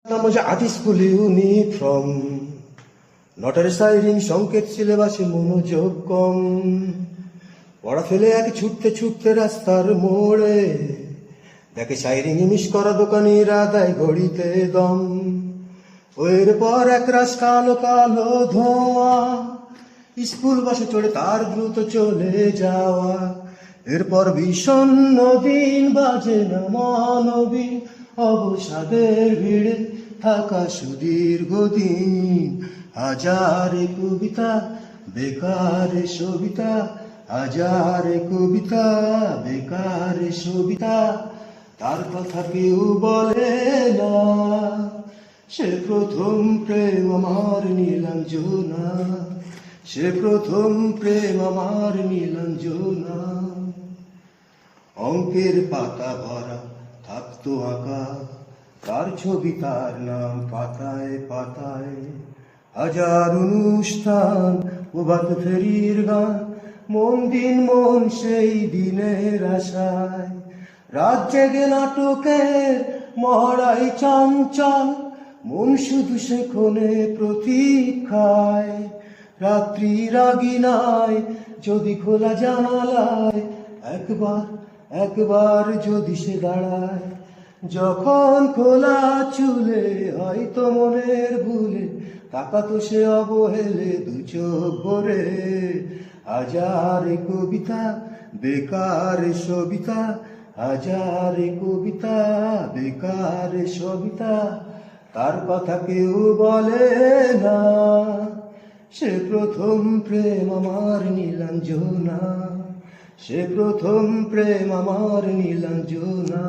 मुझे art school uniform নটার সাইরিং সংকেত সিলেবাসে মনোযোগ কম পড়া ফেলে এক ছুটতে ছুটতে রাস্তার মোড়ে দেখে সাইরিং মিস করা দোকানিরা দেয় ঘড়িতে দম এরপর এক রাস কালো কালো ধোঁয়া স্কুল বাসে চড়ে তার দ্রুত চলে যাওয়া এরপর বিষণ্ণ দিন বাজে না মানবীন অবসাদের ভিড়ে থাকা সুদীর্ঘ দিন হাজারে কবিতা বেকারে সবিতা হাজারে কবিতা বেকারে সবিতা তার কথা কেউ বলে না সে প্রথম প্রেম আমার নীলাঞ্জনা সে প্রথম প্রেম আমার নীলাঞ্জনা অঙ্কের পাতা ভরা থাকতো আঁকা তার ছবি তার নাম পাতায় পাতায় হাজার অনুষ্ঠান প্রভাত ফেরির গান মন দিন মন সেই দিনের আশায় রাত জেগে নাটকের মহড়াই চঞ্চল মন শুধু সেখানে প্রতীক্ষায় রাত্রি রাগিনায় যদি খোলা জানালায় একবার একবার যদি সে দাঁড়ায় যখন খোলা চুলে হয়তো মনের ভুলে তাকাতো সে অবহেলে দু চোখ ভরে হাজারে কবিতা বেকার সবিতা হাজারে কবিতা বেকার সবিতা তার কথা কেউ বলে না সে প্রথম প্রেম আমার নীলাঞ্জনা সে প্রথম প্রেম আমার নীলাঞ্জনা।